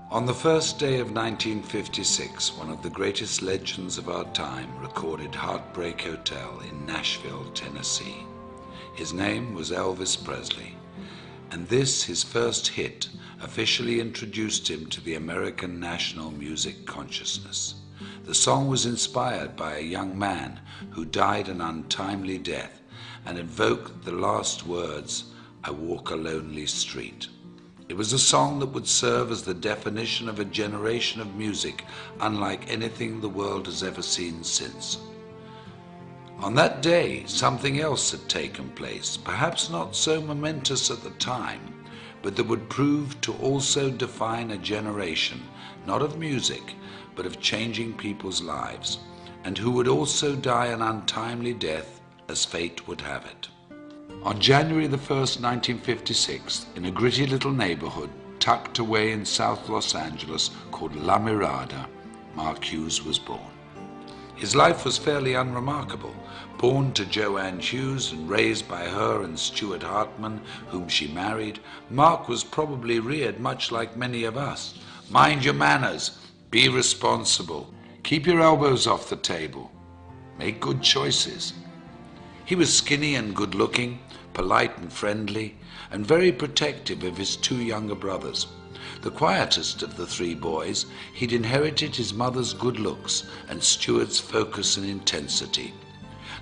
On the first day of 1956, one of the greatest legends of our time recorded Heartbreak Hotel in Nashville, Tennessee. His name was Elvis Presley, and this, his first hit, officially introduced him to the American national music consciousness. The song was inspired by a young man who died an untimely death and evoked the last words, "I walk a lonely street." It was a song that would serve as the definition of a generation of music unlike anything the world has ever seen since. On that day, something else had taken place, perhaps not so momentous at the time, but that would prove to also define a generation, not of music, but of changing people's lives, and who would also die an untimely death as fate would have it. On January the 1st, 1956, in a gritty little neighborhood tucked away in South Los Angeles called La Mirada, Mark Hughes was born. His life was fairly unremarkable. Born to Joanne Hughes and raised by her and Stuart Hartman, whom she married, Mark was probably reared much like many of us. Mind your manners, be responsible, keep your elbows off the table, make good choices. He was skinny and good-looking, polite and friendly, and very protective of his two younger brothers. The quietest of the three boys, he'd inherited his mother's good looks and Stuart's focus and intensity.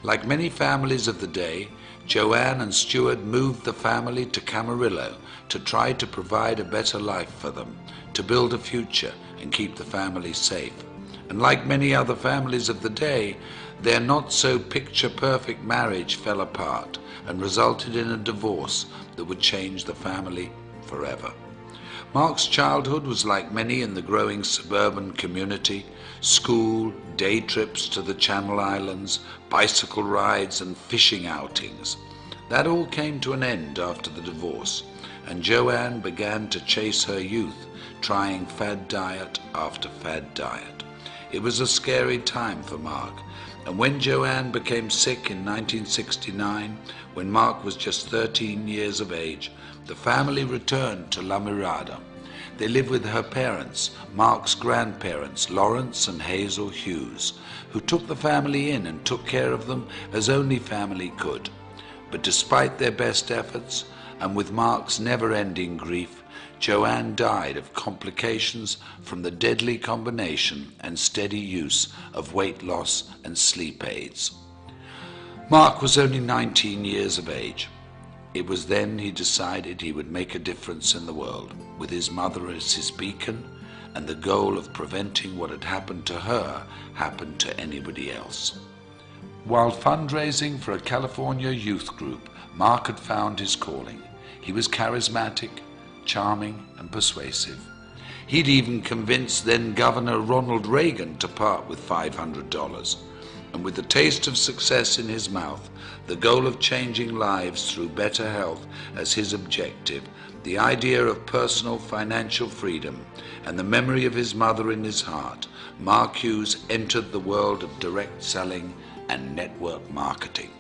Like many families of the day, Joanne and Stuart moved the family to Camarillo to try to provide a better life for them, to build a future and keep the family safe. And like many other families of the day, their not-so-picture-perfect marriage fell apart and resulted in a divorce that would change the family forever. Mark's childhood was like many in the growing suburban community: school, day trips to the Channel Islands, bicycle rides and fishing outings. That all came to an end after the divorce, and Joanne began to chase her youth, trying fad diet after fad diet. It was a scary time for Mark, and when Joanne became sick in 1969, when Mark was just 13 years of age, the family returned to La Mirada. They lived with her parents, Mark's grandparents, Lawrence and Hazel Hughes, who took the family in and took care of them as only family could. But despite their best efforts, and with Mark's never-ending grief, Joanne died of complications from the deadly combination and steady use of weight loss and sleep aids. Mark was only 19 years of age. It was then he decided he would make a difference in the world, with his mother as his beacon, and the goal of preventing what had happened to her happened to anybody else. While fundraising for a California youth group, Mark had found his calling. He was charismatic, charming and persuasive. He'd even convinced then Governor Ronald Reagan to part with $500. And with the taste of success in his mouth, the goal of changing lives through better health as his objective, the idea of personal financial freedom, and the memory of his mother in his heart, Mark Hughes entered the world of direct selling and network marketing.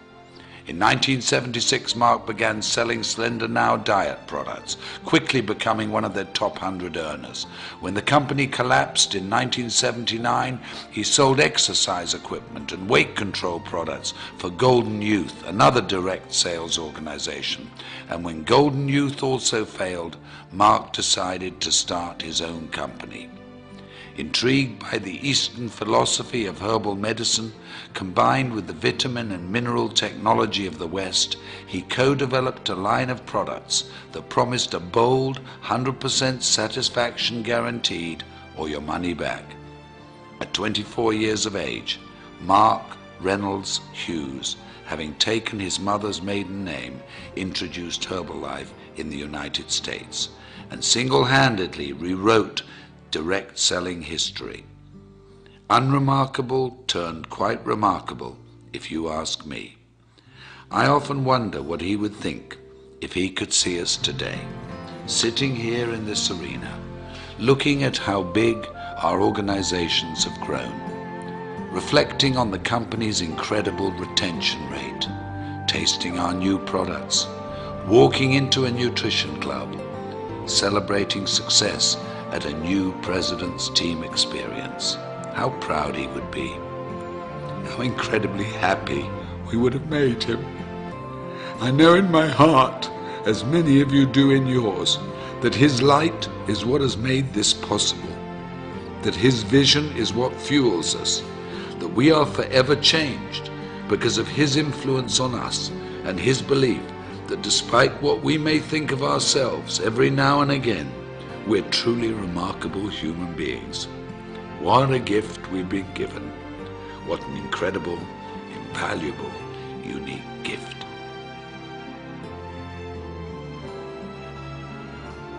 In 1976, Mark began selling Slender Now diet products, quickly becoming one of their top 100 earners. When the company collapsed in 1979, he sold exercise equipment and weight control products for Golden Youth, another direct sales organization. And when Golden Youth also failed, Mark decided to start his own company. Intrigued by the Eastern philosophy of herbal medicine, combined with the vitamin and mineral technology of the West, he co-developed a line of products that promised a bold 100% satisfaction guaranteed or your money back. At 24 years of age, Mark Reynolds Hughes, having taken his mother's maiden name, introduced Herbalife in the United States and single-handedly rewrote direct selling history. Unremarkable turned quite remarkable, if you ask me. I often wonder what he would think if he could see us today, sitting here in this arena, looking at how big our organizations have grown, reflecting on the company's incredible retention rate, tasting our new products, walking into a nutrition club, celebrating success at a new president's team experience. How proud he would be. How incredibly happy we would have made him. I know in my heart, as many of you do in yours, that his light is what has made this possible, that his vision is what fuels us, that we are forever changed because of his influence on us and his belief that despite what we may think of ourselves every now and again, we're truly remarkable human beings. What a gift we've been given. What an incredible, invaluable, unique gift.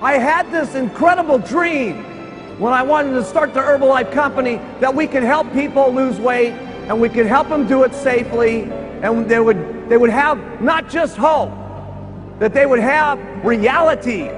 I had this incredible dream when I wanted to start the Herbalife company that we could help people lose weight and we could help them do it safely, and they would have not just hope, that they would have reality